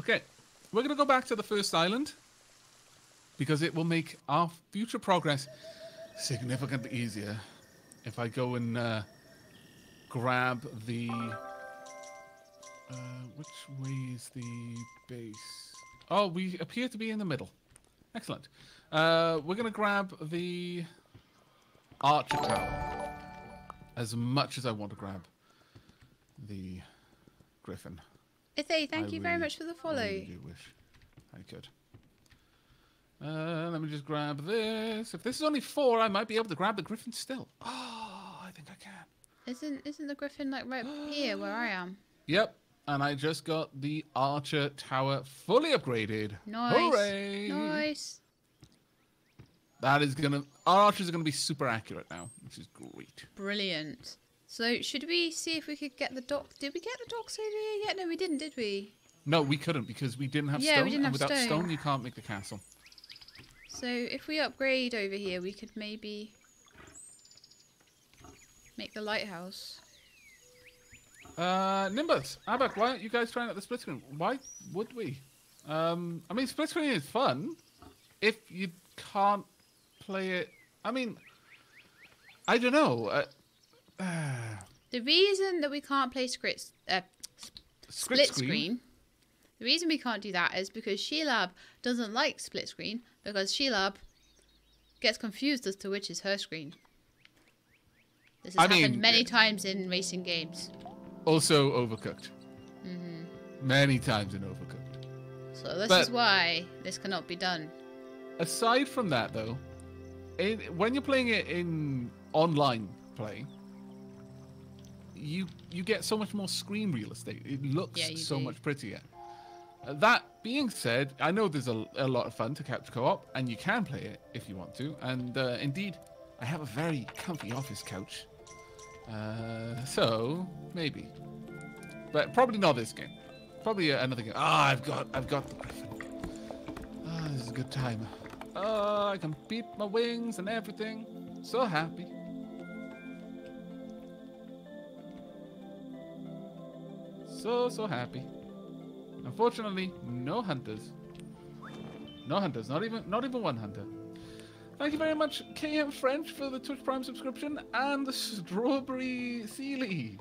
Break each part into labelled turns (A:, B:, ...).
A: Okay, we're going to go back to the first island because it will make our future progress significantly easier if I go and grab the... which way is the base? Oh, we appear to be in the middle. Excellent. We're going to grab the archer tower as much as I want to grab the griffin.
B: Ithay, thank you very much for the follow.
A: I really do wish I could. Let me just grab this. If this is only 4, I might be able to grab the griffin still. Oh, I think I can.
B: Isn't the griffin like right here where I am?
A: Yep. And I just got the archer tower fully upgraded.
B: Nice.
A: Hooray!
B: Nice.
A: That is gonna... Our archers are gonna be super accurate now, which is great.
B: Brilliant. So, should we see if we could get the dock? Did we get the docks over here yet? No, we didn't, did we?
A: No, we couldn't because we didn't have stone.
B: Yeah, we didn't have
A: without
B: stone.
A: stone, you can't make the castle.
B: So, if we upgrade over here, we could maybe make the lighthouse.
A: Nimbus, Aavak, why aren't you guys trying out the split screen? Why would we? I mean, split screen is fun if you can't play it. I mean, I don't know.
B: The reason that we can't play split screen, the reason we can't do that is because Sheilab doesn't like split screen because Sheilab gets confused as to which is her screen. This has happened many times in racing games.
A: Also Overcooked. Many times in Overcooked.
B: So this is why this cannot be done.
A: Aside from that, though, when you're playing it in online play, you get so much more screen real estate. It looks so much prettier. That being said, I know there's a lot of fun to couch co-op, and you can play it if you want to. And indeed, I have a very comfy office couch. So maybe, but probably not this game. Probably another game. Ah, I've got the griffin. Ah, this is a good time. Oh, I can beat my wings and everything. So happy. So happy. Unfortunately, no hunters. No hunters. Not even one hunter. Thank you very much, KM French, for the Twitch Prime subscription, and the Strawberry Sealy.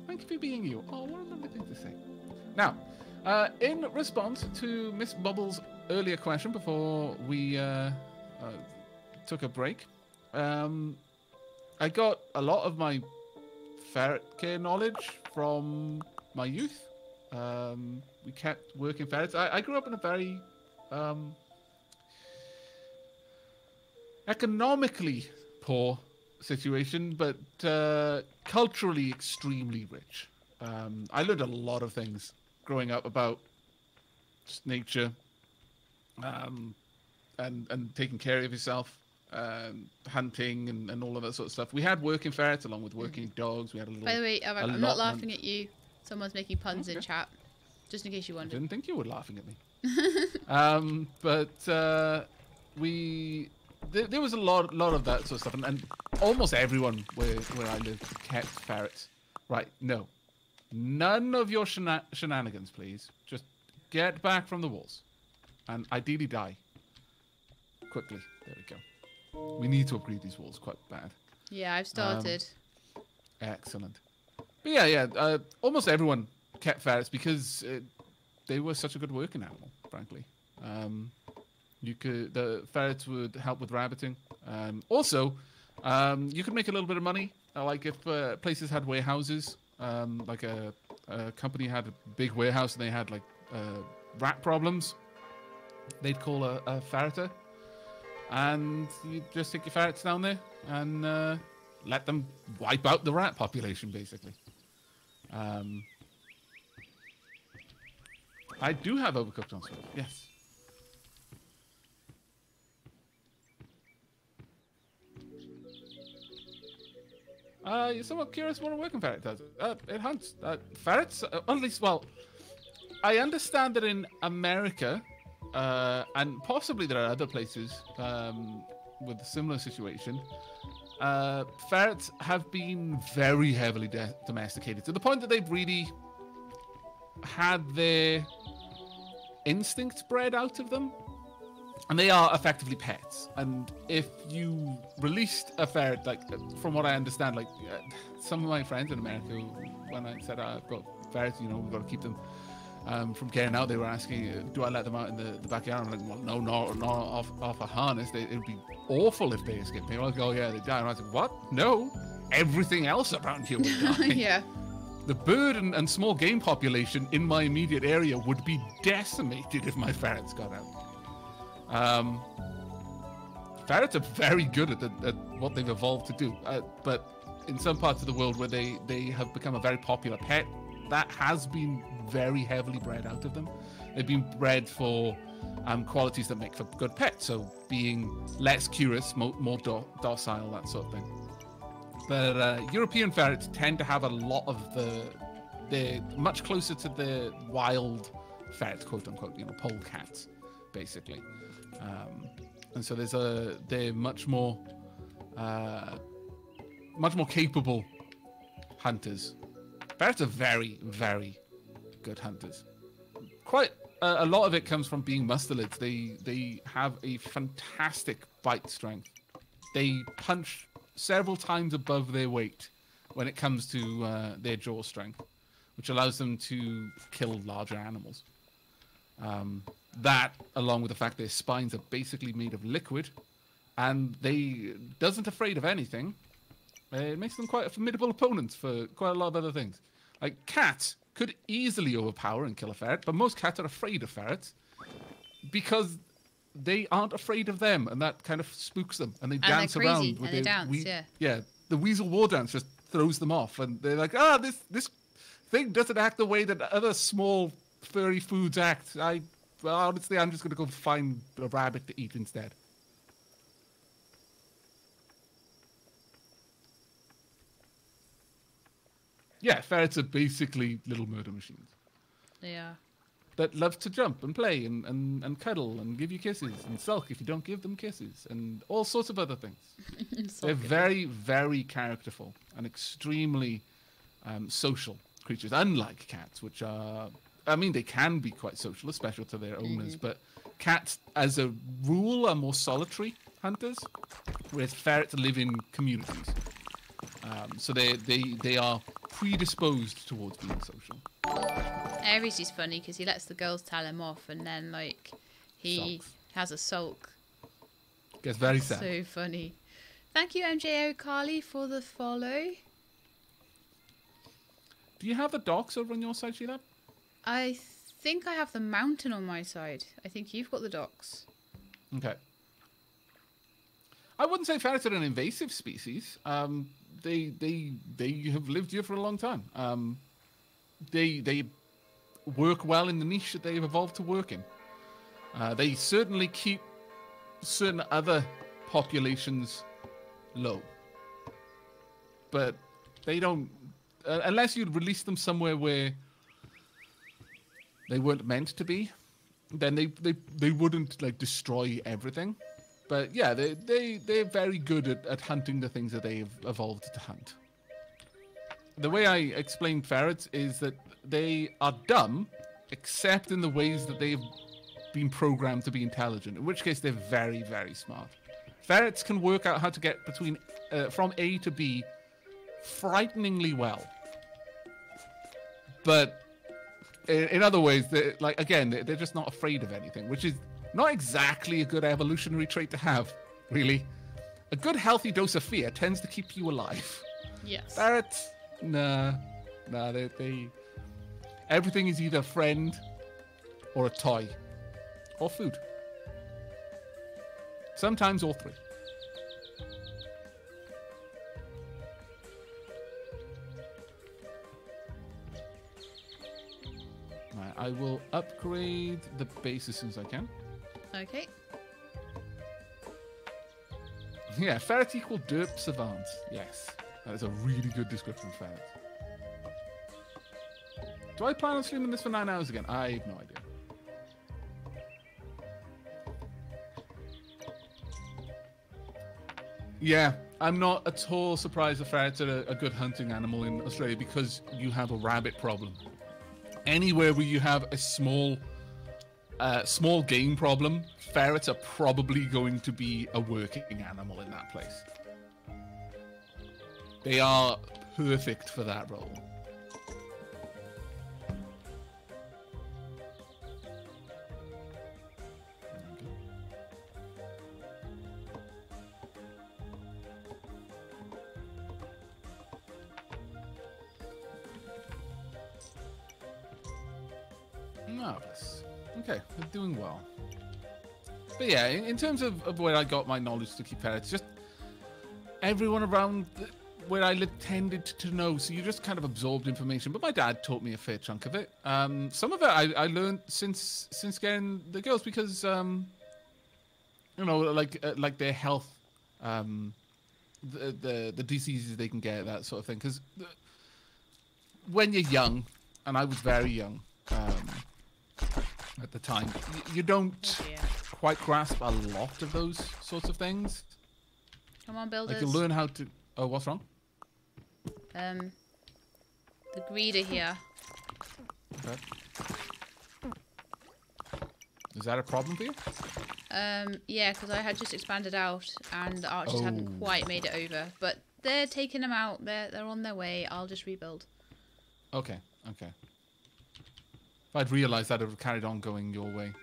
A: Thank you for being you. Oh, what a lovely thing to say. Now, in response to Miss Bubble's earlier question before we took a break, I got a lot of my ferret care knowledge from my youth. We kept working ferrets. I grew up in a very... economically poor situation, but culturally extremely rich. I learned a lot of things growing up about just nature, and taking care of yourself, hunting and all of that sort of stuff. We had working ferrets along with working dogs. We had a little...
B: By the way, I'm not laughing at you. Someone's making puns in chat, just in case you wondered.
A: I didn't think you were laughing at me. But there was a lot of that sort of stuff, and almost everyone where I lived kept ferrets. Right? No, none of your shenanigans, please. Just get back from the walls, and ideally die quickly. There we go. We need to upgrade these walls quite bad.
B: Yeah, I've started.
A: Excellent. But yeah. Almost everyone kept ferrets because they were such a good working animal, frankly. The ferrets would help with rabbiting. Also, you could make a little bit of money. Like if places had warehouses, like a company had a big warehouse and they had like rat problems, they'd call a ferreter, and you just take your ferrets down there and let them wipe out the rat population, basically. I do have Overcooked on Switch, yes. You're somewhat curious what a working ferret does. It hunts. Ferrets, at least, well, I understand that in America, and possibly there are other places with a similar situation, ferrets have been very heavily domesticated to the point that they've really had their instinct bred out of them. And they are effectively pets. And if you released a ferret, like, from what I understand, like, some of my friends in America, when I said I've got ferrets, you know, we've got to keep them from getting out, they were asking, do I let them out in the backyard? I'm like, well, no, not off a harness. It would be awful if they escaped. They were like, oh, yeah, they die. And I was like, what? No. Everything else around here would die.
B: Yeah.
A: The bird and small game population in my immediate area would be decimated if my ferrets got out. Ferrets are very good at what they've evolved to do, but in some parts of the world where they have become a very popular pet, that has been very heavily bred out of them. They've been bred for qualities that make for good pets, so being less curious, more docile, that sort of thing. But European ferrets tend to have a lot of they're much closer to the wild ferrets, quote unquote, you know, polecats, basically. And so they're much more capable hunters. Ferrets are very, very good hunters. Quite a lot of it comes from being mustelids. They have a fantastic bite strength. They punch several times above their weight when it comes to their jaw strength, which allows them to kill larger animals. That, along with the fact their spines are basically made of liquid, and they doesn't afraid of anything, it makes them quite a formidable opponent for quite a lot of other things. Like, cats could easily overpower and kill a ferret, but most cats are afraid of ferrets because they aren't afraid of them, and that kind of spooks them, and they dance around with their the weasel war dance just throws them off, and they're like, this thing doesn't act the way that other small furry foods act. Well, honestly, I'm just going to go find a rabbit to eat instead. Yeah, ferrets are basically little murder machines.
B: They are.
A: That love to jump and play and cuddle and give you kisses and sulk if you don't give them kisses and all sorts of other things. They're very, very characterful and extremely social creatures, unlike cats, which are... I mean, they can be quite social, especially to their owners, but cats, as a rule, are more solitary hunters, whereas ferrets live in communities. So they are predisposed towards being social.
B: Aries is funny because he lets the girls tell him off, and then, like, he has a sulk.
A: Gets very sad.
B: So funny. Thank you, MJ O'Carly, for the follow.
A: Do you have the docks over on your side, Sheila?
B: I think I have the mountain on my side. I think you've got the docks.
A: Okay. I wouldn't say ferrets are an invasive species. They have lived here for a long time. They work well in the niche that they've evolved to work in. They certainly keep certain other populations low. But they don't... unless you'd release them somewhere where they weren't meant to be, then they wouldn't, like, destroy everything. But yeah, they're very good at hunting the things that they've evolved to hunt. The way I explain ferrets is that they are dumb, except in the ways that they've been programmed to be intelligent, in which case they're very, very smart. Ferrets can work out how to get from A to B frighteningly well. But in other ways, they're just not afraid of anything, which is not exactly a good evolutionary trait to have, really. A good healthy dose of fear tends to keep you alive.
B: Yes.
A: Ferrets, nah, they everything is either a friend or a toy or food. Sometimes all three. Right, I will upgrade the base as soon as I can.
B: Okay.
A: Yeah, ferret equal derp savant. Yes, that is a really good description of ferrets. Do I plan on streaming this for 9 hours again? I have no idea. Yeah, I'm not at all surprised the ferrets are a good hunting animal in Australia because you have a rabbit problem. Anywhere where you have a small small game problem, ferrets are probably going to be a working animal in that place. They are perfect for that role. Marvelous. Okay, we're doing well. But yeah, in terms of where I got my knowledge to keep ferrets, just everyone around where I lived tended to know, so you just kind of absorbed information. But my dad taught me a fair chunk of it. Some of it I learned since getting the girls because you know, like their health, the diseases they can get, that sort of thing. Because when you're young, and I was very young. At the time, you don't quite grasp a lot of those sorts of things.
B: Come on, builders.
A: Like you learn how to. Oh, what's wrong?
B: The greeder here.
A: Okay. Is that a problem for you?
B: Yeah, because I had just expanded out and the archers hadn't quite made it over, but they're taking them out. They're on their way. I'll just rebuild.
A: Okay. Okay. If I'd realised that, I would have carried on going your way,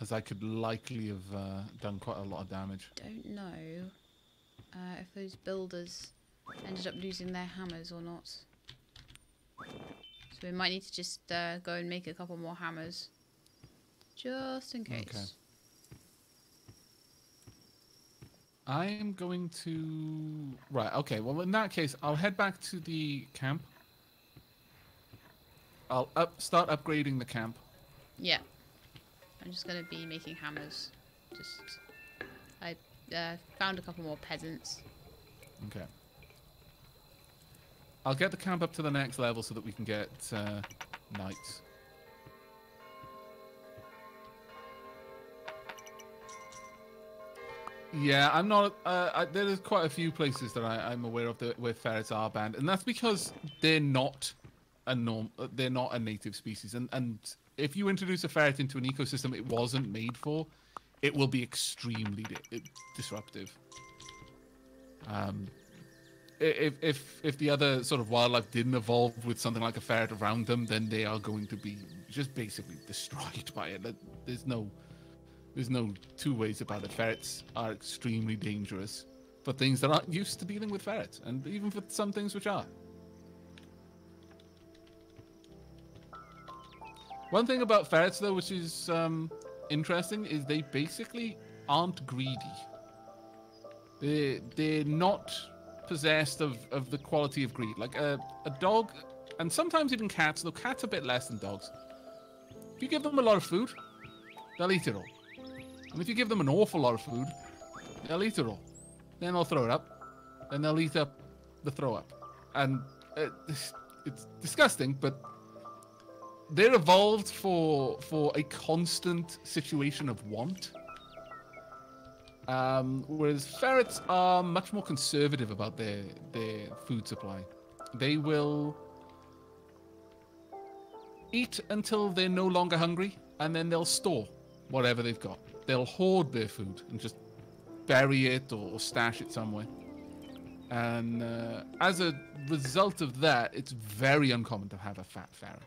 A: as I could likely have done quite a lot of damage.
B: Don't know if those builders ended up losing their hammers or not. So we might need to just go and make a couple more hammers, just in case.
A: Okay. I am going to... Right, okay. Well, in that case, I'll head back to the camp. I'll start upgrading the camp.
B: Yeah. I'm just going to be making hammers. I found a couple more peasants.
A: Okay. I'll get the camp up to the next level so that we can get knights. Yeah, I'm not... there's quite a few places that I'm aware of where ferrets are banned, and that's because they're not they're not a native species, and if you introduce a ferret into an ecosystem it wasn't made for, it will be extremely disruptive. If the other sort of wildlife didn't evolve with something like a ferret around them, then they are going to be just basically destroyed by it. There's no two ways about it. Ferrets are extremely dangerous for things that aren't used to dealing with ferrets, and even for some things which are. One thing about ferrets, though, which is interesting, is they basically aren't greedy. They're not possessed of the quality of greed. Like a dog, and sometimes even cats, though cats are a bit less than dogs. If you give them a lot of food, they'll eat it all. And if you give them an awful lot of food, they'll eat it all. Then they'll throw it up. Then they'll eat up the throw up. And it's disgusting, but they're evolved for a constant situation of want. Whereas ferrets are much more conservative about their food supply. They will eat until they're no longer hungry, and then they'll store whatever they've got. They'll hoard their food and just bury it or stash it somewhere. And as a result of that, it's very uncommon to have a fat ferret.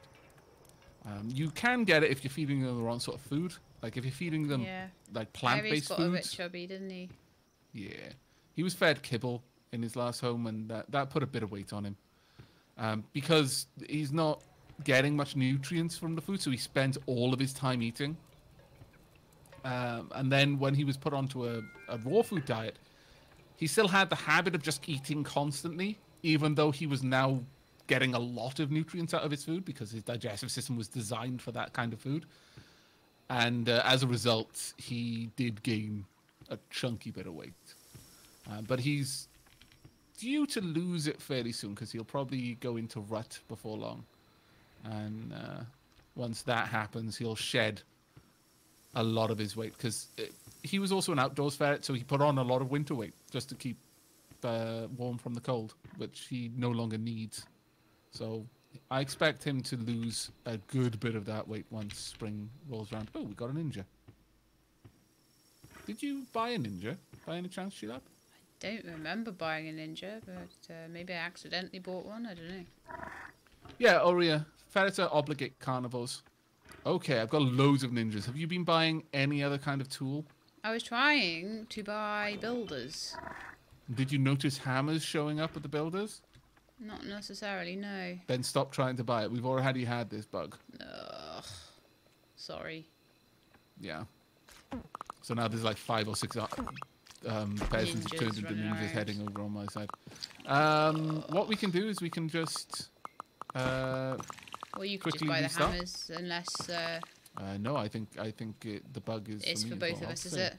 A: You can get it if you're feeding them the wrong sort of food. Like if you're feeding them like plant-based foods.
B: Got a bit chubby, didn't he?
A: Yeah, he was fed kibble in his last home, and that put a bit of weight on him. Because he's not getting much nutrients from the food, so he spends all of his time eating. And then when he was put onto a raw food diet, he still had the habit of just eating constantly, even though he was now getting a lot of nutrients out of his food because his digestive system was designed for that kind of food. And as a result, he did gain a chunky bit of weight. But he's due to lose it fairly soon because he'll probably go into rut before long. And once that happens, he'll shed a lot of his weight because he was also an outdoors ferret, so he put on a lot of winter weight just to keep warm from the cold, which he no longer needs. So I expect him to lose a good bit of that weight once spring rolls around. Oh, we got a ninja. Did you buy a ninja by any chance, Sheila?
B: Don't remember buying a ninja, but maybe I accidentally bought one. I don't know.
A: Yeah, Aurea. Ferriter obligate carnivores. Okay, I've got loads of ninjas. Have you been buying any other kind of tool?
B: I was trying to buy builders.
A: Did you notice hammers showing up at the builders?
B: Not necessarily, no.
A: Then stop trying to buy it. We've already had this bug.
B: Ugh. Sorry.
A: Yeah. So now there's like 5 or 6 peasants turned into ninjas heading over on my side. What we can do is we can just
B: well, you could just buy
A: restart.
B: the hammers, unless
A: no, I think the bug is
B: it's for
A: me
B: both
A: as well.
B: of us, is it?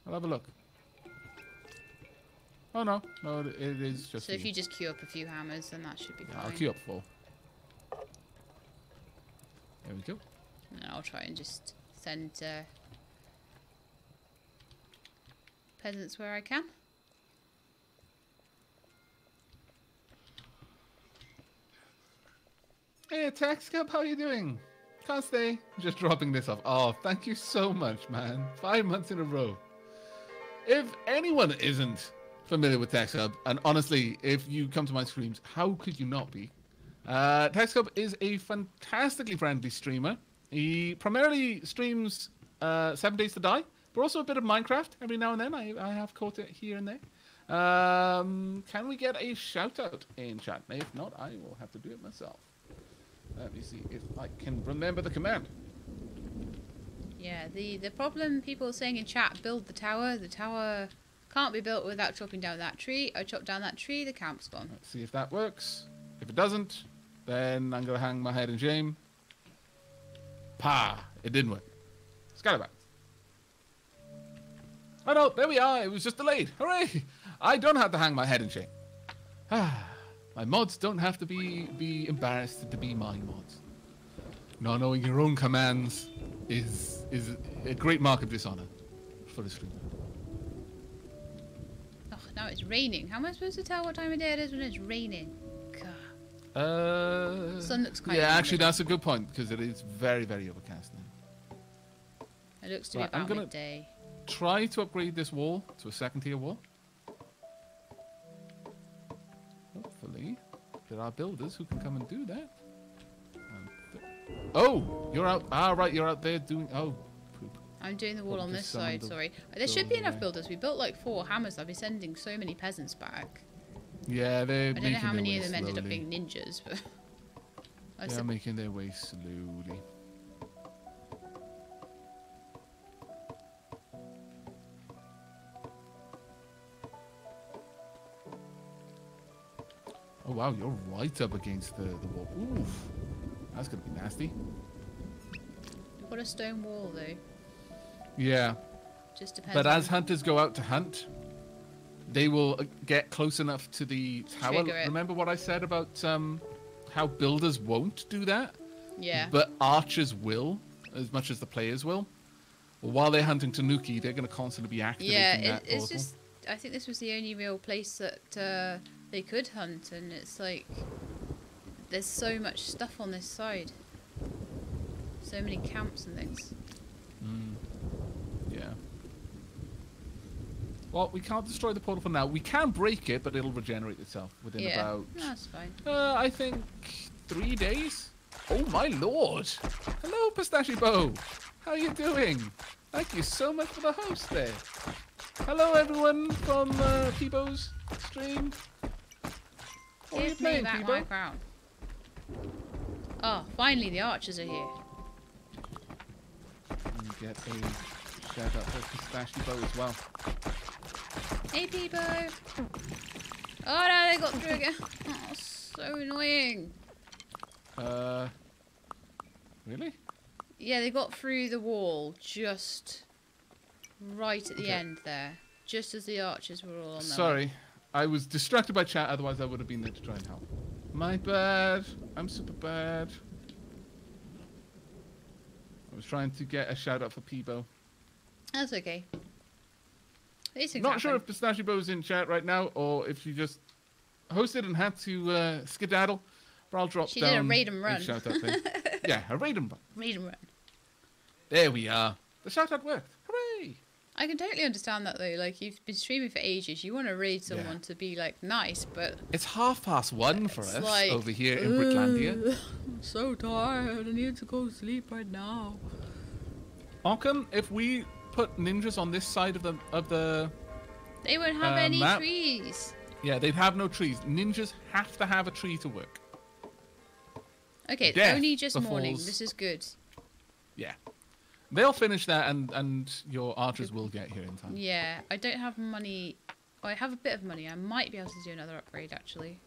A: I'll have a look. Oh no, it is just.
B: So if you just queue up a few hammers, then that should be fine.
A: I'll queue up 4. There we go.
B: And I'll try and just send peasants where I can.
A: Hey, Tax Cup, how are you doing? Can't stay. Just dropping this off. Oh, thank you so much, man. 5 months in a row. If anyone isn't familiar with Tax Hub, and honestly, if you come to my streams, how could you not be? Tax Hub is a fantastically friendly streamer. He primarily streams 7 Days to Die, but also a bit of Minecraft every now and then. I have caught it here and there. Can we get a shout out in chat? If not, I will have to do it myself. Let me see if I can remember the command.
B: Yeah, the problem people are saying in chat, build the tower. The tower can't be built without chopping down that tree. I chop down that tree, the camp's gone.
A: Let's see if that works. If it doesn't, then I'm going to hang my head in shame. Pa! It didn't work. Scalaback. Oh no, there we are. It was just delayed. Hooray! I don't have to hang my head in shame. My mods don't have to be embarrassed to be my mods. Not knowing your own commands is a great mark of dishonor for the streamer.
B: Oh, now it's raining. How am I supposed to tell what time of day it is when it's raining? God.
A: The
B: sun looks kind of.
A: Yeah, actually, that's a good point because it is very, very overcast now.
B: It looks to be about midday.
A: Try to upgrade this wall to a 2nd tier wall. Hopefully, there are builders who can come and do that. Oh, you're out. Ah, right, you're out there doing. Oh, poop.
B: I'm doing the wall on this side. Sorry, there should be enough builders. We built like 4 hammers. I'll be sending so many peasants back.
A: Yeah, they're.
B: I don't know how many of them ended up being ninjas, but
A: they're making their way slowly. Oh wow, you're right up against the wall. Oof, that's gonna be nasty.
B: We've got a stone wall though.
A: Yeah.
B: Just depends.
A: But as hunters go out to hunt, they will get close enough to the tower. Remember what I said about how builders won't do that?
B: Yeah.
A: But archers will, as much as the players will. Well, while they're hunting Tanuki, they're going to constantly be activating that portal.
B: It's just. I think this was the only real place that they could hunt, and it's like there's so much stuff on this side. So many camps and things.
A: Yeah. Well, we can't destroy the portal for now. We can break it, but it'll regenerate itself within about...
B: that's fine.
A: I think 3 days? Oh my lord! Hello, Pistachio Bow! How are you doing? Thank you so much for the host there. Hello everyone from Peebo's stream. What are you playing, Peebo?
B: My crown. Oh, finally the archers are here.
A: And get a shout out for Pistachio Bow as well.
B: Hey Peebo! Oh no, they got through again. Oh, so annoying.
A: Really?
B: Yeah, they got through the wall just right at the end there. Just as the archers were all on their
A: Sorry. I was distracted by chat, otherwise I would have been there to try and help. My bad. I'm super bad. I was trying to get a shout out for Peebo.
B: That's okay.
A: Not sure if Pistachio Bow's in chat right now or if she just hosted and had to skedaddle. But I'll drop
B: She
A: down
B: did a raid and run.
A: a shout-out thing. Yeah, a raid and run.
B: Raid and run.
A: There we are. The shout-out worked. Hooray!
B: I can totally understand that though. Like, you've been streaming for ages. You want to raid someone to be like nice, but
A: it's 1:30 for us
B: like,
A: over here in Britlandia.
B: I'm so tired. I need to go sleep right now.
A: Ockham, if we put ninjas on this side of the
B: They won't have any
A: map.
B: trees.
A: Yeah, they'd have no trees. Ninjas have to have a tree to work.
B: Okay, it's
A: Death
B: only just morning.
A: befalls-
B: This is good.
A: Yeah. They'll finish that and your archers will get here in time.
B: Yeah, I don't have money. Oh, I have a bit of money. I might be able to do another upgrade actually.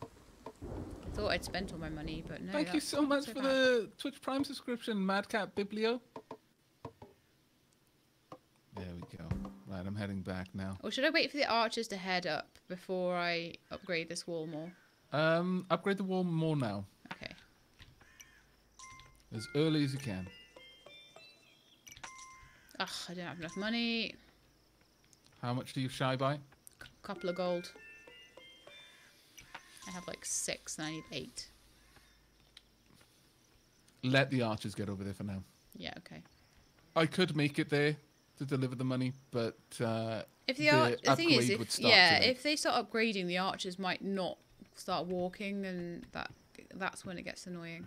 B: I thought I'd spent all my money, but no.
A: Thank you so much for the Twitch Prime subscription, Madcap Biblio. There we go. Right, I'm heading back now.
B: Or should I wait for the archers to head up before I upgrade this wall more?
A: Upgrade the wall more now.
B: Okay.
A: As early as you can.
B: Ugh, I don't have enough money.
A: How much do you shy by?
B: Couple of gold. I have like 6 and I need 8.
A: Let the archers get over there for now.
B: Yeah, okay.
A: I could make it there to deliver the money, but
B: If
A: the
B: the thing is,
A: upgrade would
B: if
A: start today.
B: if they start upgrading, the archers might not start walking, and that's when it gets annoying.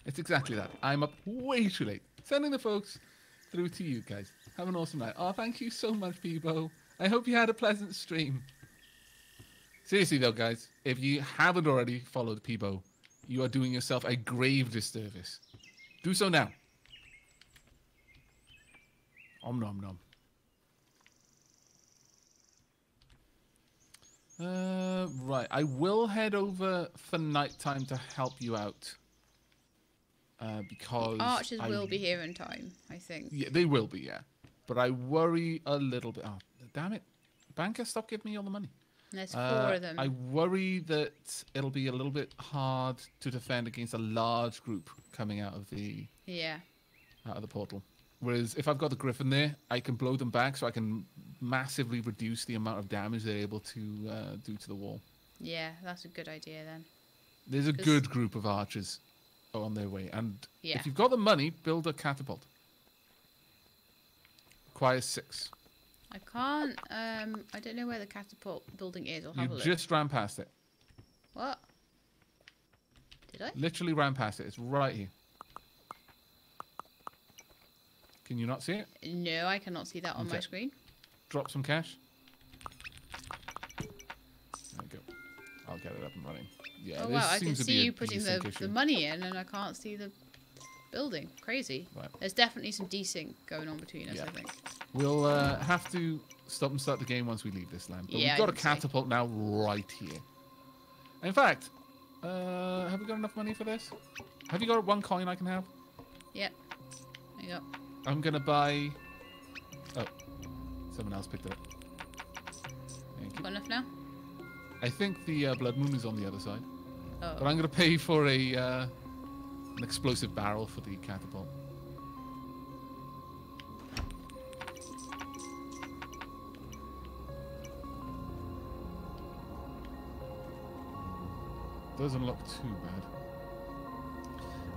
A: It's exactly that. I'm up way too late. Sending the folks through to you guys. Have an awesome night. Oh, thank you so much, Peebo. I hope you had a pleasant stream. Seriously, though, guys, if you haven't already followed Peebo, you are doing yourself a grave disservice. Do so now. Om nom nom. Right, I will head over for nighttime to help you out. Because
B: Archers will be here in time, I think.
A: Yeah, they will be, yeah. But I worry a little bit. Oh, damn it. Banker, stop giving me all the money.
B: There's 4 of them.
A: I worry that it'll be a little bit hard to defend against a large group coming out of the portal. Whereas if I've got the Griffin there, I can blow them back, so I can massively reduce the amount of damage they're able to do to the wall.
B: Yeah, that's a good idea then.
A: There's a good group of archers on their way, and
B: Yeah.
A: if you've got the money, build a catapult. Requires 6.
B: I can't. I don't know where the catapult building is. I'll have a
A: You
B: look.
A: just ran past it.
B: What? Did I?
A: Literally ran past it. It's right here. Can you not see it?
B: No, I cannot see that on my
A: Okay.
B: screen.
A: Drop some cash. There we go. I'll get it up and running. Yeah,
B: Oh
A: this
B: wow, I can
A: seems to
B: see
A: be a
B: you putting the
A: desync
B: money in, and I can't see the building. Crazy.
A: Right.
B: There's definitely some desync going on between us,
A: Yeah.
B: I think.
A: We'll have to stop and start the game once we leave this land. But
B: Yeah,
A: we've got a
B: I would say.
A: catapult now right here. In fact, have we got enough money for this? Have you got 1 coin I can have?
B: Yep. There you go.
A: I'm going to buy... Oh, someone else picked it up. Thank you.
B: Got enough now?
A: I think the Blood Moon is on the other side.
B: Oh.
A: But I'm going to pay for an explosive barrel for the catapult. Doesn't look too bad.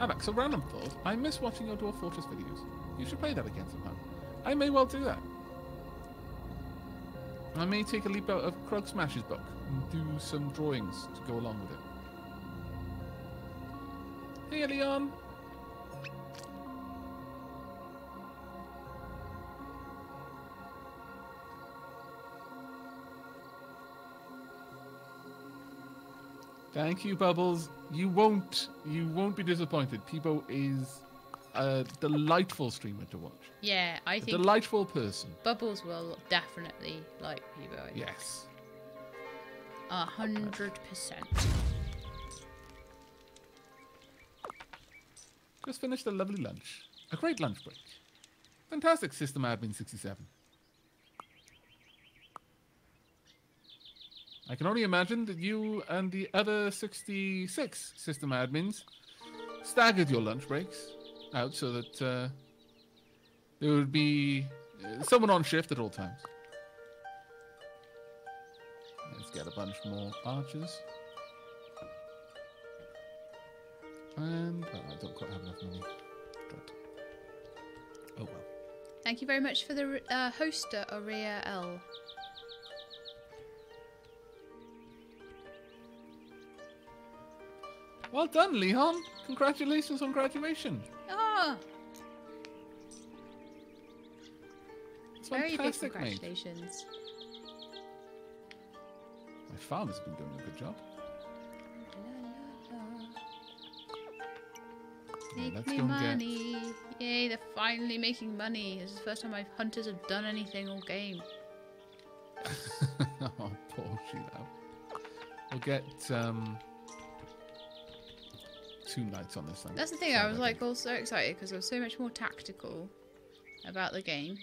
A: Aavak, so random thought. I miss watching your Dwarf Fortress videos. You should play that again sometime. I may well do that. I may take a leap out of Krug Smash's book and do some drawings to go along with it. Hey, Leon. Thank you, Bubbles. You won't be disappointed. Peebo is a delightful streamer to watch.
B: Yeah, I
A: A
B: think
A: delightful person.
B: Bubbles will definitely like Peebo.
A: Yes.
B: 100%.
A: Just finished a lovely lunch. A great lunch break. Fantastic, System Admin 67. I can only imagine that you and the other 66 system admins staggered your lunch breaks out so that there would be someone on shift at all times. Let's get a bunch more archers. And I don't quite have enough money. But, oh well.
B: Thank you very much for the host, Aurea L.
A: Well done, Leon. Congratulations on graduation.
B: Oh,
A: It's
B: very big
A: fantastic, mate.
B: congratulations.
A: My farm has been doing a good job.
B: Make
A: let's
B: me
A: go and get-
B: money. Yay, they're finally making money. This is the first time my hunters have done anything all game.
A: Oh, poor Sheila. We'll get 2 nights on this thing.
B: That's the thing, I was like all so excited because I was so much more tactical about the game.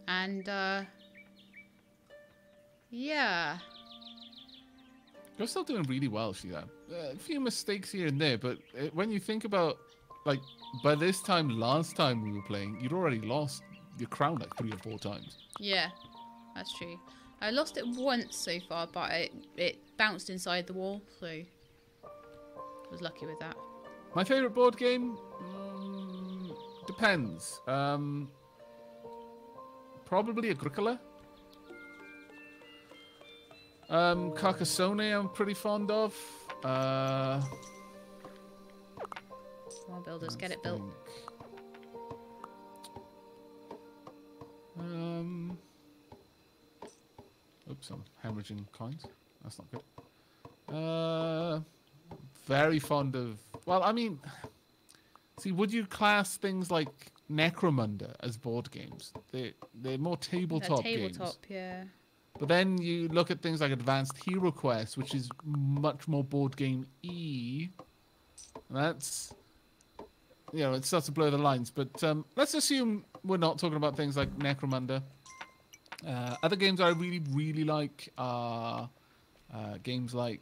B: And yeah.
A: You're still doing really well, Sheila. A few mistakes here and there, but when you think about, like, by this time last time we were playing, you'd already lost your crown like 3 or 4 times.
B: Yeah, that's true. I lost it once so far, but it bounced inside the wall, so I was lucky with that.
A: My favourite board game? Depends. Probably Agricola. Carcassonne I'm pretty fond of.
B: Come on, builders, get it built.
A: Oops, I'm hemorrhaging coins. That's not good. Very fond of... Well, I mean... See, would you class things like Necromunda as board games? They're more tabletop games.
B: Tabletop, yeah.
A: But then you look at things like Advanced Hero Quest, which is much more board game-y. That's... You know, it starts to blur the lines. But let's assume we're not talking about things like Necromunda. Other games I really, really like are games like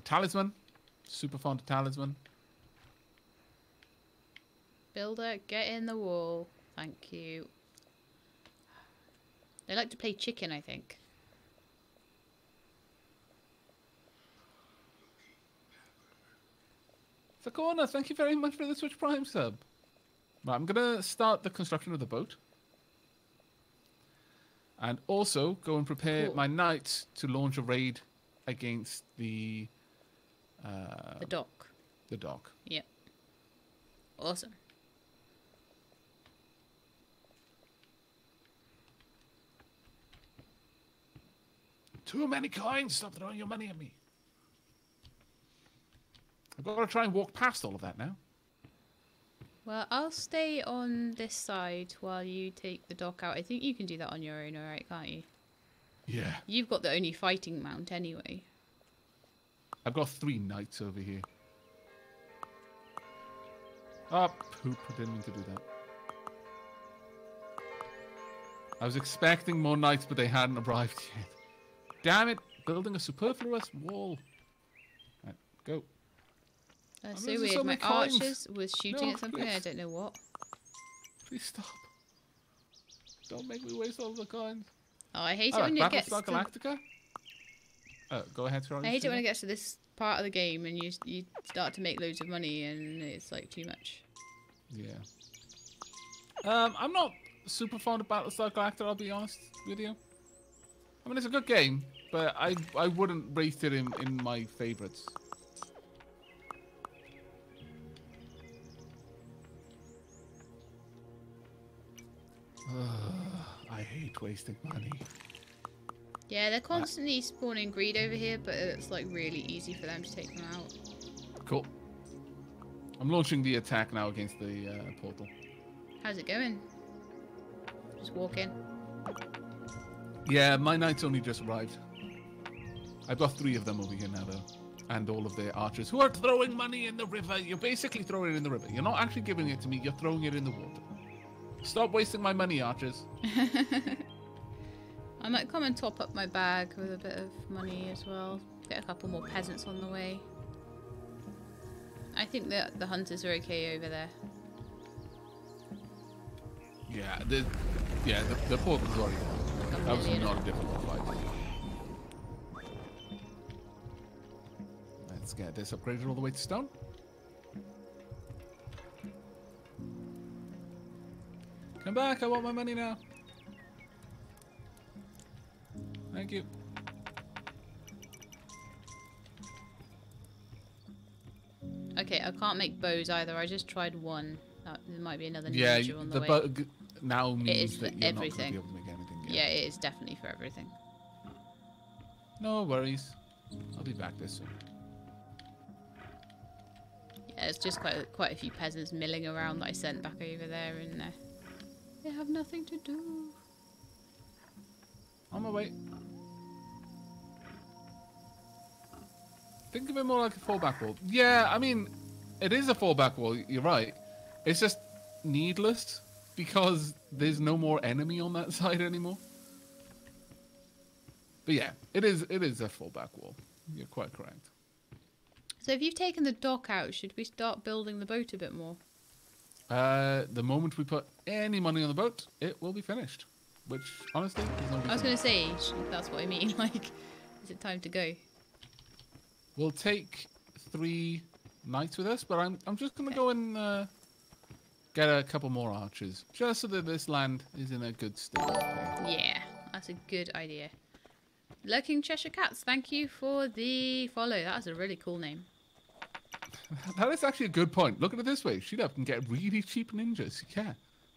A: Talisman. Super fond of Talisman.
B: Builder, get in the wall. Thank you. They like to play chicken, I think.
A: Sakona, thank you very much for the Twitch Prime sub. Right, I'm going to start the construction of the boat. And also go and prepare my knights to launch a raid against the
B: dock.
A: The dock.
B: Yep. Awesome.
A: Too many coins. Stop throwing your money at me. I've got to try and walk past all of that now.
B: Well, I'll stay on this side while you take the dock out. I think you can do that on your own, alright, can't you?
A: Yeah.
B: You've got the only fighting mount anyway.
A: I've got 3 knights over here. Oh, poop. I didn't mean to do that. I was expecting more knights, but they hadn't arrived yet. Damn it. Building a superfluous wall. Right, go.
B: That's so weird. My archers was shooting at something. I don't know what.
A: Please stop. Don't make me waste all the coins.
B: Oh, I hate it when it gets to...
A: Galactica? Go ahead, sorry.
B: I hate it when it gets to this part of the game and you start to make loads of money and it's like too much.
A: Yeah. I'm not super fond of Battlestar Galactica, I'll be honest with you. I mean, it's a good game, but I wouldn't rate it in my favourites. I hate wasting money.
B: Yeah, they're constantly spawning greed over here, but it's like really easy for them to take them out.
A: Cool. I'm launching the attack now against the portal.
B: How's it going? Just walk in.
A: Yeah, my knights only just arrived. I've got 3 of them over here now, though. And all of their archers who are throwing money in the river. You're basically throwing it in the river. You're not actually giving it to me. You're throwing it in the water. Stop wasting my money, archers.
B: I might come and top up my bag with a bit of money as well. Get a couple more peasants on the way. I think that the hunters are okay over there.
A: Yeah, the portal's already gone. That was not a difficult fight. get this upgraded all the way to stone. Come back, I want my money now. Thank you.
B: Okay, I can't make bows either. I just tried one. There might be another ninja on the way.
A: Yeah, the now means that you're
B: everything.
A: not going to be able to make anything.
B: Yeah, it is definitely for everything.
A: No worries. I'll be back this soon.
B: Yeah, it's just quite a few peasants milling around that I sent back over there, and they have nothing to do.
A: On my way. Think of it more like a fallback wall. Yeah, I mean, it is a fallback wall. You're right. It's just needless because there's no more enemy on that side anymore. But yeah, it is a fallback wall. You're quite correct.
B: So if you've taken the dock out, should we start building the boat a bit more?
A: The moment we put any money on the boat, it will be finished. Which, honestly, is no reason.
B: I was going to say, that's what I mean. Like, is it time to go?
A: We'll take 3 knights with us, but I'm just going to go and get a couple more archers, just so that this land is in a good state.
B: Yeah, that's a good idea. Lurking Cheshire Cats, thank you for the follow. That's a really cool name.
A: That is actually a good point. Look at it this way. Sheila can get really cheap ninjas. Yeah,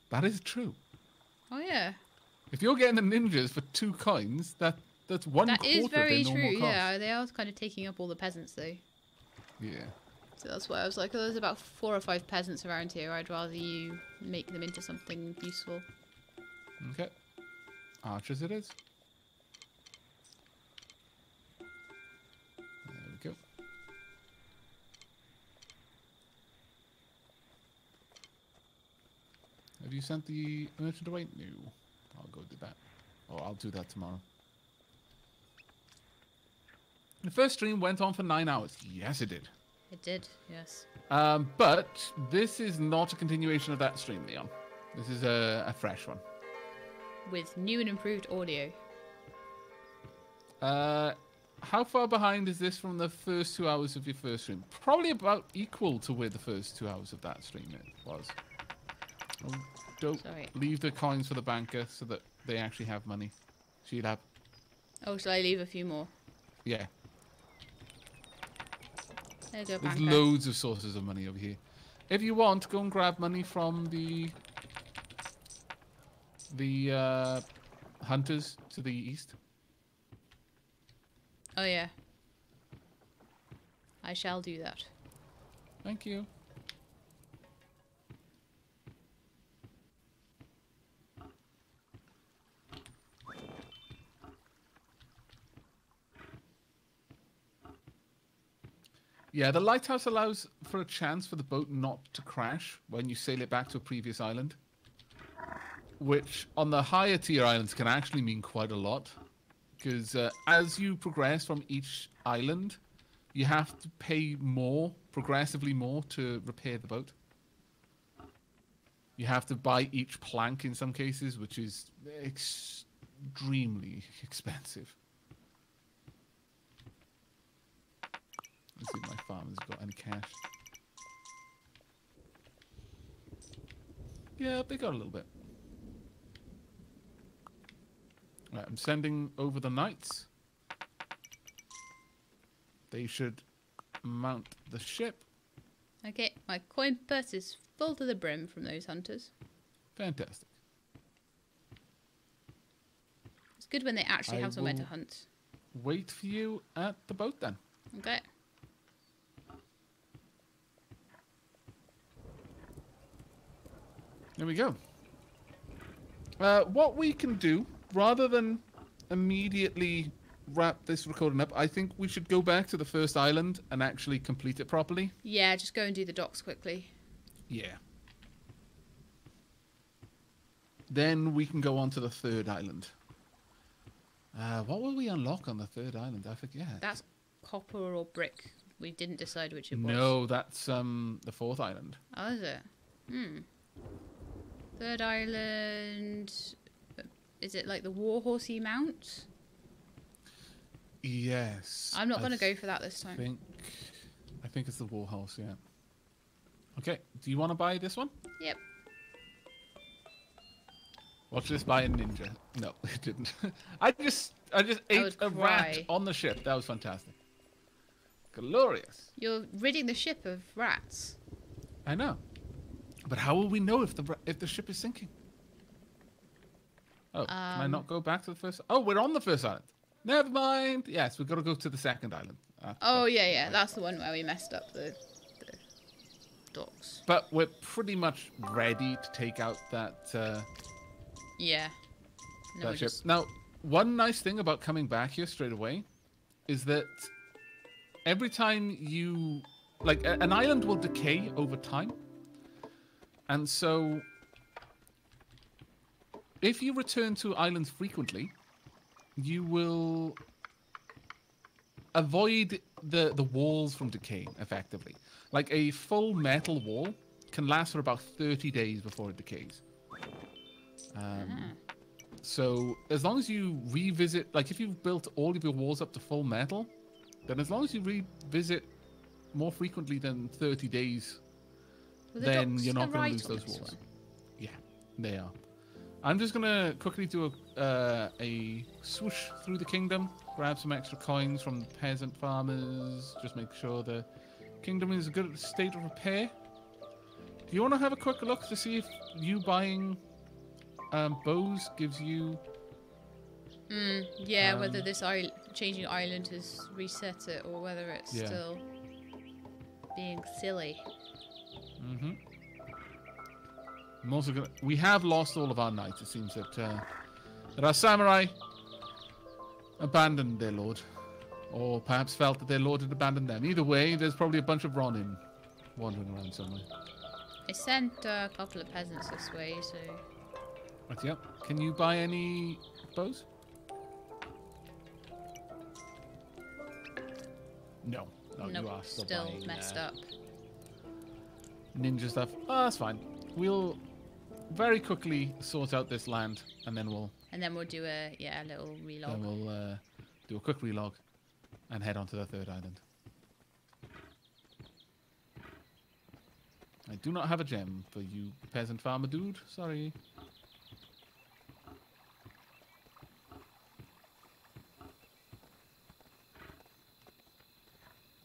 A: that is true.
B: Oh, yeah.
A: If you're getting the ninjas for 2 coins, that's one quarter of their normal cost.
B: That is very true, yeah. They are kind of taking up all the peasants, though.
A: Yeah.
B: So that's why I was like, oh, there's about 4 or 5 peasants around here. I'd rather you make them into something useful.
A: Okay. Archers it is. There we go. Have you sent the merchant away? No. I'll go do that. Oh, I'll do that tomorrow. The first stream went on for 9 hours. Yes, it did.
B: It did, yes.
A: But this is not a continuation of that stream, Leon. This is a fresh one.
B: With new and improved audio.
A: How far behind is this from the first 2 hours of your first stream? Probably about equal to where the first 2 hours of that stream was. Oh, don't leave the coins for the banker so that they actually have money. She'll have.
B: Oh, shall I leave a few more?
A: Yeah.
B: There you go,
A: There's
B: banker.
A: loads of sources of money over here. If you want, go and grab money from the hunters to the east.
B: Oh, yeah. I shall do that.
A: Thank you. Yeah, the lighthouse allows for a chance for the boat not to crash when you sail it back to a previous island. Which, on the higher tier islands, can actually mean quite a lot. Because as you progress from each island, you have to pay more, progressively more, to repair the boat. You have to buy each plank in some cases, which is extremely expensive. Let's see if my farmer's got any cash. Yeah, they got a little bit. Right, I'm sending over the knights. They should mount the ship.
B: Okay, my coin purse is full to the brim from those hunters.
A: Fantastic.
B: It's good when they actually have somewhere to hunt.
A: Wait for you at the boat then.
B: Okay.
A: There we go. What we can do, rather than immediately wrap this recording up, I think we should go back to the first island and actually complete it properly.
B: Yeah, just go and do the docks quickly.
A: Yeah. Then we can go on to the third island. What will we unlock on the third island? I forget.
B: That's copper or brick. We didn't decide which it was.
A: No, that's the fourth island.
B: Oh, is it? Third island. Is it like the Warhorsey Mount?
A: Yes.
B: I'm not going to go for that this time.
A: I think it's the warhorse, yeah. Okay, do you want to buy this one?
B: Yep.
A: Watch this by a ninja. No, it didn't. I just ate a rat on the ship. That was fantastic. Glorious.
B: You're ridding the ship of rats.
A: I know. But how will we know if the ship is sinking? Oh, can I not go back to the first? Oh, we're on the first island. Never mind. Yes, we've got to go to the second island.
B: Oh, yeah. That's the one where we messed up the docks.
A: But we're pretty much ready to take out that...
B: yeah. No,
A: that ship. Now, one nice thing about coming back here straight away is that every time you... Like, an island will decay over time. And so, if you return to islands frequently, you will avoid the walls from decaying, effectively. Like, a full metal wall can last for about 30 days before it decays. So, as long as you revisit... Like, if you've built all of your walls up to full metal, then as long as you revisit more frequently than 30 days... then you're not going to lose those walls. Yeah, they are. I'm just going to quickly do a swoosh through the kingdom, grab some extra coins from the peasant farmers, just make sure the kingdom is in a good state of repair. Do you want to have a quick look to see if you buying bows gives you...
B: yeah, whether this changing island has reset it or whether it's still being silly.
A: Mm-hmm. I'm also gonna... We have lost all of our knights. It seems that our samurai abandoned their lord, or perhaps felt that their lord had abandoned them. Either way, there's probably a bunch of Ronin wandering around somewhere.
B: I sent a couple of peasants this way, so...
A: Right, yep. Can you buy any bows? No. No,
B: nope,
A: you are
B: still
A: buying,
B: messed up.
A: Ninja stuff. Oh, that's fine. We'll very quickly sort out this land, and then we'll...
B: And then we'll do a little relog.
A: Then we'll do a quick relog and head on to the third island. I do not have a gem for you, peasant farmer dude. Sorry.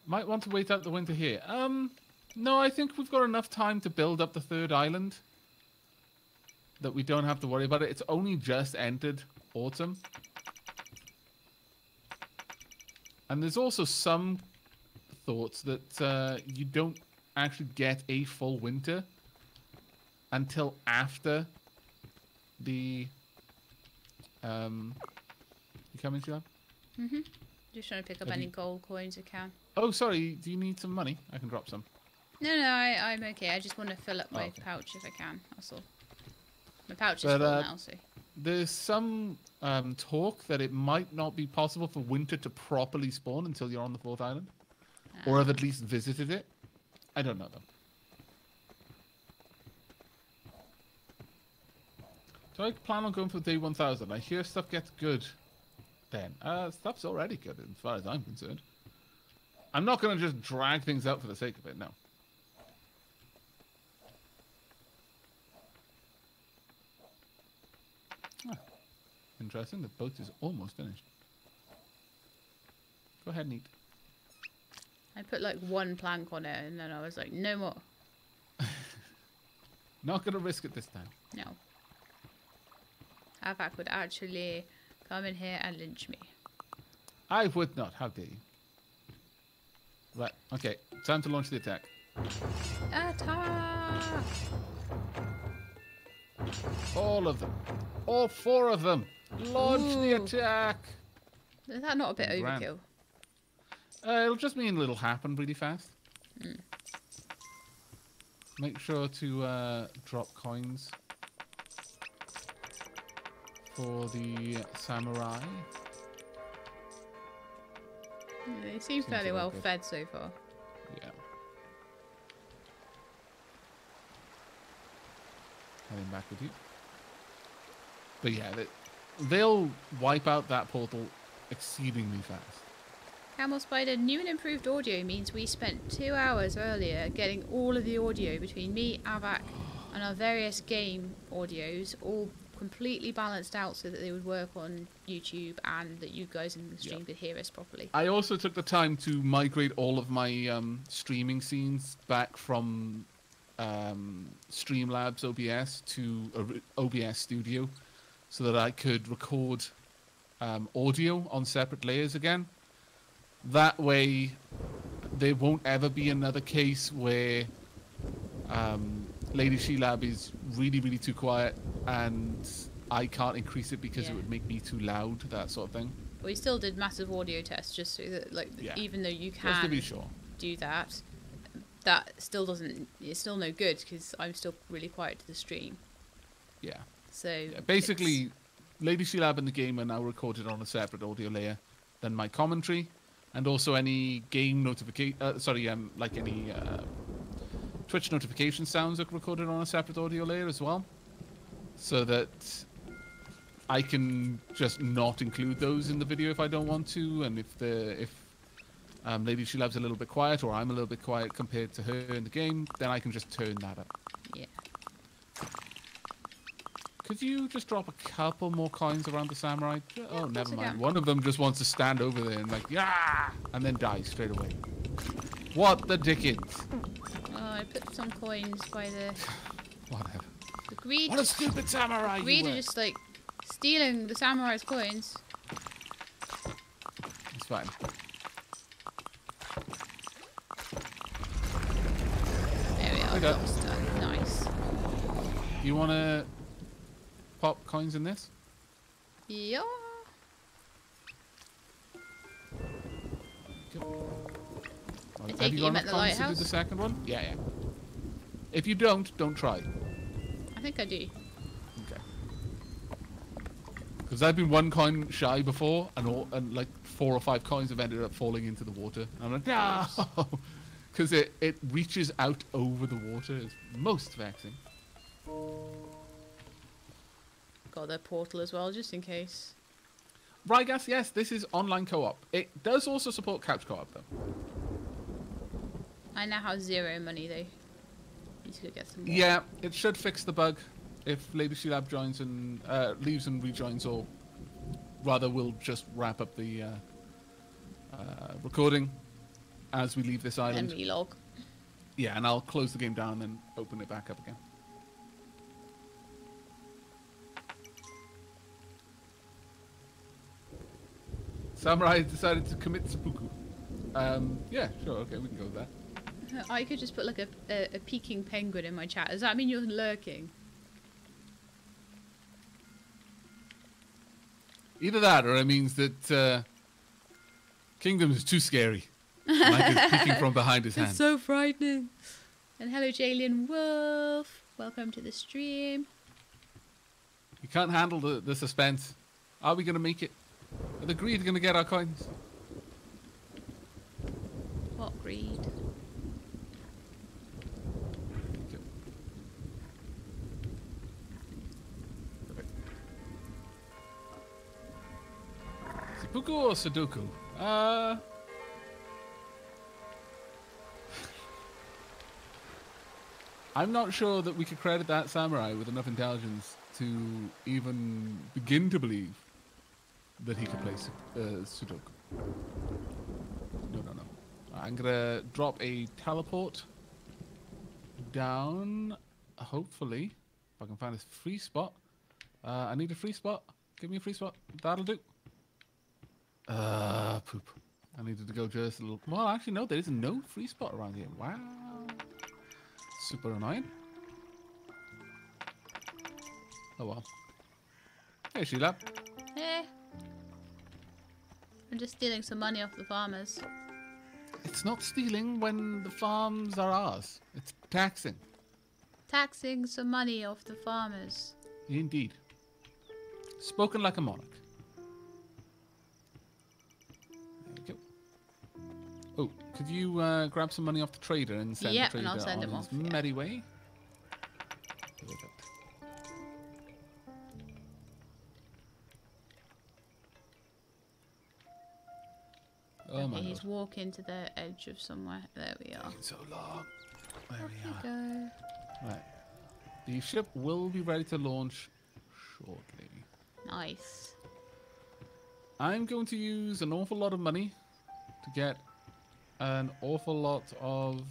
A: Might want to wait out the winter here. No, I think we've got enough time to build up the third island that we don't have to worry about it. It's only just entered autumn. And there's also some thoughts that you don't actually get a full winter until after the... You coming, Sheila?
B: Mm-hmm. Just trying to pick up any gold coins I can.
A: Oh, sorry. Do you need some money? I can drop some.
B: No, I'm okay. I just want to fill up my pouch if I can. That's all. My pouch is full now, so...
A: There's some talk that it might not be possible for winter to properly spawn until you're on the fourth island. Or have at least visited it. I don't know, though. So I plan on going for day 1000. I hear stuff gets good then. Stuff's already good as far as I'm concerned. I'm not going to just drag things out for the sake of it, no. Interesting, the boat is almost finished. Go ahead and eat.
B: I put like one plank on it and then I was like, no more.
A: Not going to risk it this time.
B: No. Aavak would actually come in here and lynch me.
A: I would not, how dare you. Right, okay, time to launch the attack.
B: Attack!
A: All of them. All 4 of them. Launch the attack.
B: Is that not a bit overkill?
A: It'll just mean it'll happen really fast. Make sure to drop coins for the samurai.
B: They seem fairly well fed so far.
A: Yeah. Heading back with you. But yeah, they'll wipe out that portal exceedingly fast.
B: Camel Spider, new and improved audio means we spent 2 hours earlier getting all of the audio between me, Aavak, and our various game audios all completely balanced out so that they would work on YouTube and that you guys in the stream could hear us properly.
A: I also took the time to migrate all of my streaming scenes back from Streamlabs OBS to OBS Studio so that I could record audio on separate layers again. That way, there won't ever be another case where Lady Sheelab is really, really too quiet and I can't increase it because it would make me too loud, that sort of thing.
B: We still did massive audio tests just so that, like, even though you can
A: just to be sure.
B: do that, that still doesn't, it's still no good because I'm still really quiet to the stream.
A: Yeah.
B: So
A: basically, Lady Sheelab and the game are now recorded on a separate audio layer than my commentary, and also any game notification. Like any Twitch notification sounds are recorded on a separate audio layer as well, so that I can just not include those in the video if I don't want to, and if Lady Sheelab's a little bit quiet or I'm a little bit quiet compared to her in the game, then I can just turn that up.
B: Yeah.
A: Could you just drop a couple more coins around the samurai? Oh, never mind.
B: Can.
A: One of them just wants to stand over there and like, yeah, and then die straight away. What the dickens?
B: Oh, I put some coins by the...
A: Whatever.
B: The greed...
A: What a stupid samurai
B: Greed
A: you
B: are
A: were.
B: just like stealing the samurai's coins.
A: It's fine.
B: There we are.
A: Okay.
B: Job's done. Nice.
A: Do you want to pop coins in this?
B: Yeah. I take it you meant the
A: coins to do
B: lighthouse?
A: the second one? Yeah. If you don't try.
B: I think I do.
A: Okay. Because I've been one coin shy before, and like 4 or 5 coins have ended up falling into the water. And I'm like, no! Because it reaches out over the water. It's most vexing.
B: Got the portal as well, just in case.
A: Right, guys, yes, this is online co-op. It does also support couch co-op, though.
B: I now have 0 money, though. Need to go get some more.
A: Yeah, it should fix the bug if Lady Sheelab joins and leaves and rejoins, or rather, we'll just wrap up the recording as we leave this island.
B: And relog.
A: Yeah, and I'll close the game down and open it back up again. Samurai decided to commit seppuku. Yeah, sure, okay, we can go with that.
B: I could just put like a peeking penguin in my chat. Does that mean you're lurking?
A: Either that, or it means that Kingdom is too scary. Mike is peeking from behind his hand.
B: It's so frightening. And hello, Jalen Wolf. Welcome to the stream.
A: You can't handle the suspense. Are we going to make it? Are the greed going to get our coins?
B: What greed?
A: Okay. Perfect. Seppuku or Sudoku? I'm not sure that we could credit that samurai with enough intelligence to even begin to believe that he could play Sudoku. No. I'm gonna drop a teleport down, hopefully, if I can find a free spot. I need a free spot. Give me a free spot. That'll do. Poop. I needed to go just a little... Well, actually, no, there is no free spot around here. Wow. Super annoying. Oh, well. Hey, Sheila.
B: Hey. I'm just stealing some money off the farmers.
A: It's not stealing when the farms are ours. It's taxing.
B: Taxing some money off the farmers.
A: Indeed. Spoken like a monarch. There we go. Oh, could you grab some money off the trader and send the trader
B: and I'll send
A: on
B: him
A: his
B: off, yeah.
A: merry way? Perfect. Oh my
B: Okay, needs to walk into the edge of somewhere. There we are.
A: So long. There
B: Off
A: we
B: you
A: are.
B: go.
A: Right. The ship will be ready to launch shortly.
B: Nice.
A: I'm going to use an awful lot of money to get an awful lot of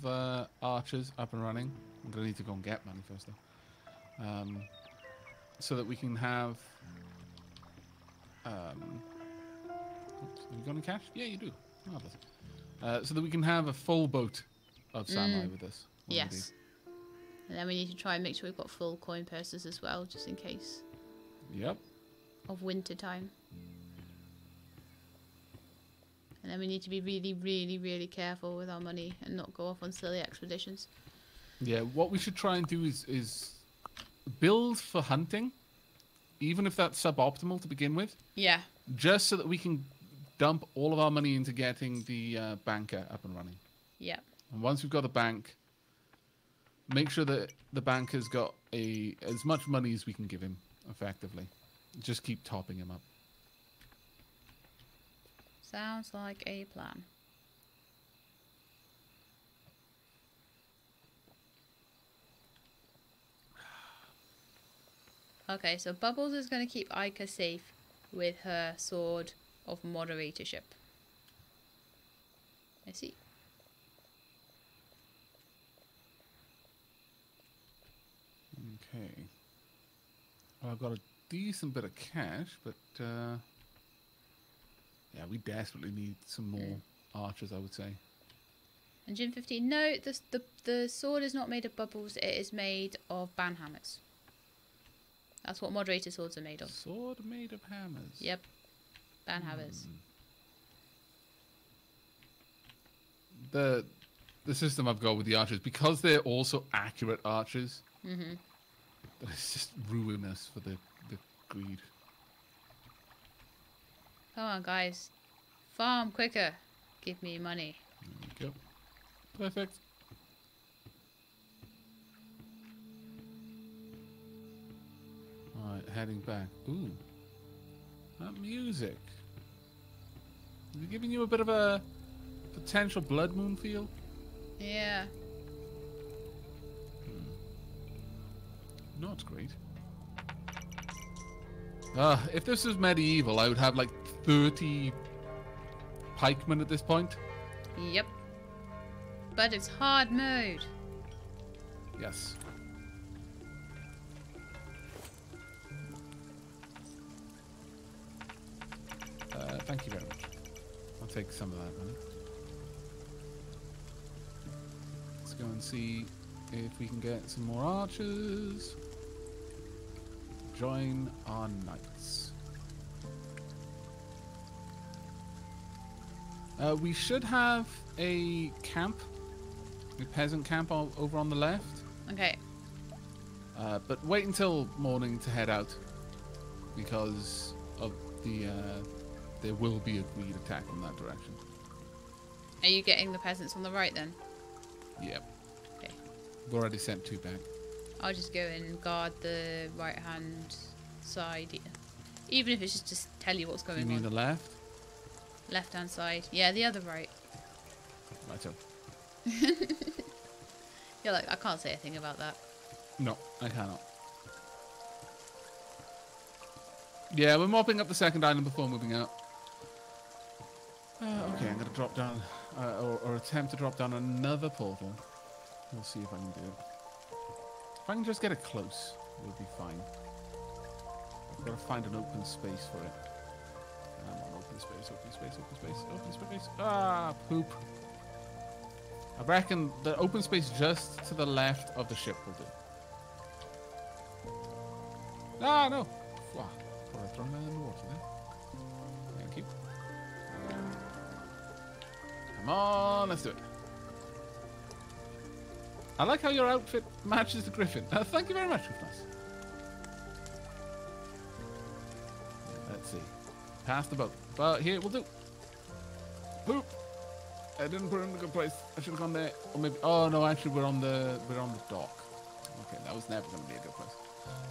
A: archers up and running. I'm going to need to go and get money first, though. So that we can have... oops, have you got any cash? Yeah, you do. Marvelous. So that we can have a full boat of samurai with us.
B: Yes. And then we need to try and make sure we've got full coin purses as well, just in case.
A: Yep.
B: Of winter time. And then we need to be really, really, really careful with our money and not go off on silly expeditions.
A: Yeah, what we should try and do is build for hunting, even if that's suboptimal to begin with.
B: Yeah.
A: Just so that we can dump all of our money into getting the banker up and running.
B: Yeah.
A: And once we've got the bank, make sure that the banker's got as much money as we can give him, effectively. Just keep topping him up.
B: Sounds like a plan. Okay, so Bubbles is going to keep Ica safe with her sword of moderatorship. I see.
A: Okay. Well, I've got a decent bit of cash, but yeah, we desperately need some more archers, I would say.
B: And Jim 15, no, the sword is not made of bubbles, it is made of banhammers. That's what moderator swords are made of.
A: Sword made of hammers.
B: Yep. Banhammers.
A: The system I've got with the archers, because they're also accurate archers, it's just ruinous for the greed.
B: Come on, guys. Farm quicker. Give me money.
A: There we go. Perfect. Alright, heading back. Ooh. That music. Is it giving you a bit of a potential blood moon feel?
B: Yeah.
A: Not great. If this was medieval, I would have like 30 pikemen at this point.
B: Yep. But it's hard mode.
A: Yes. Thank you very much. I'll take some of that money. Let's go and see if we can get some more archers. Join our knights. We should have a camp, a peasant camp over on the left.
B: Okay.
A: But wait until morning to head out, because of the there will be a greed attack from that direction.
B: Are you getting the peasants on the right then?
A: Yep.
B: Okay.
A: We've already sent 2 back.
B: I'll just go and guard the right hand side. Even if it's just to tell you what's going on.
A: You mean the left?
B: Left hand side. Yeah, the other right.
A: Right, so.
B: You're like, I can't say a thing about that.
A: No, I cannot. Yeah, we're mopping up the second island before moving out. Okay, I'm going to drop down, or attempt to drop down another portal. We'll see if I can do it. If I can just get it close, we'll be fine. I've got to find an open space for it. Come on, open space, open space, open space, open space. Ah, poop. I reckon the open space just to the left of the ship will do. Ah, no. Wow. Thought I'd thrown that in the water there. Thank you. Come on, let's do it. I like how your outfit matches the griffin. Thank you very much, Griffin. Let's see. Past the boat. But here, we'll do. Poop. I didn't put it in a good place. I should have gone there. Or maybe. Oh no, actually, we're on the dock. Okay, that was never going to be a good place.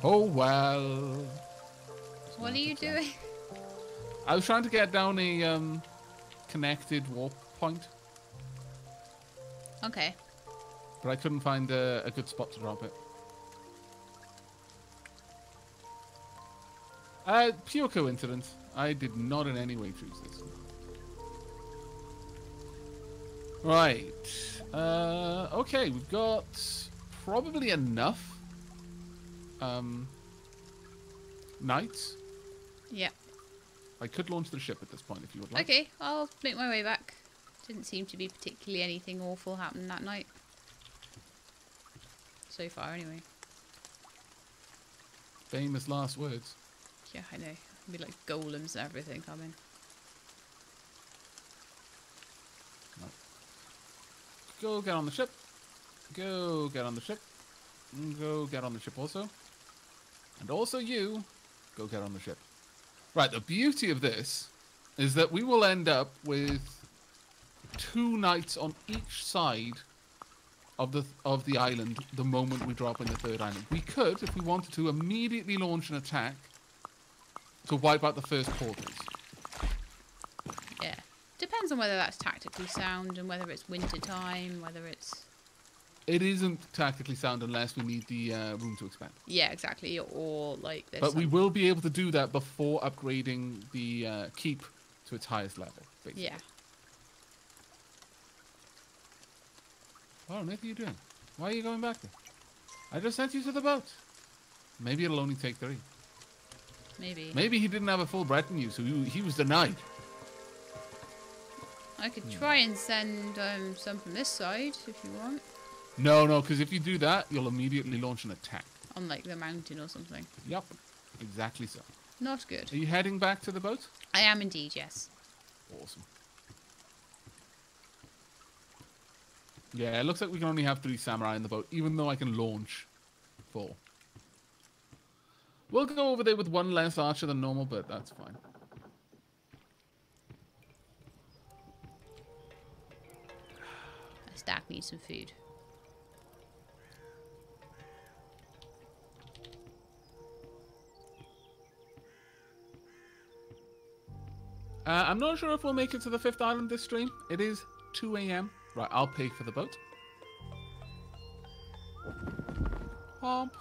A: Oh well.
B: What are you doing?
A: I was trying to get down a connected warp point.
B: Okay.
A: But I couldn't find a good spot to drop it. Pure coincidence. I did not in any way choose this. Right. Okay, we've got probably enough knights.
B: Yep.
A: I could launch the ship at this point if you would like.
B: Okay, I'll make my way back. Didn't seem to be particularly anything awful happening that night. So far, anyway.
A: Famous last words.
B: Yeah, I know. It'll be like golems and everything coming.
A: No. Go get on the ship. Go get on the ship. Go get on the ship also. And also you, go get on the ship. Right, the beauty of this is that we will end up with 2 knights on each side of the island the moment we drop in the 3rd island. We could, if we wanted to, immediately launch an attack to wipe out the first portals.
B: Yeah. Depends on whether that's tactically sound and whether it's winter time, whether it's...
A: It isn't tactically sound unless we need the room to expand.
B: Yeah, exactly. Or like this.
A: But we will be able to do that before upgrading the keep to its highest level. Basically.
B: Yeah.
A: What on earth are you doing? Why are you going back there? I just sent you to the boat. Maybe it'll only take 3.
B: Maybe.
A: Maybe he didn't have a full retinue, so he was denied.
B: I could try and send some from this side if you want.
A: No, because if you do that, you'll immediately launch an attack.
B: On like the mountain or something.
A: Yep, exactly so.
B: Not good.
A: Are you heading back to the boat?
B: I am indeed, yes.
A: Awesome. Yeah, it looks like we can only have 3 samurai in the boat, even though I can launch 4. We'll go over there with 1 less archer than normal, but that's fine.
B: My stack needs some food.
A: I'm not sure if we'll make it to the 5th island this stream. It is 2 AM. Right, I'll pay for the boat. Hop.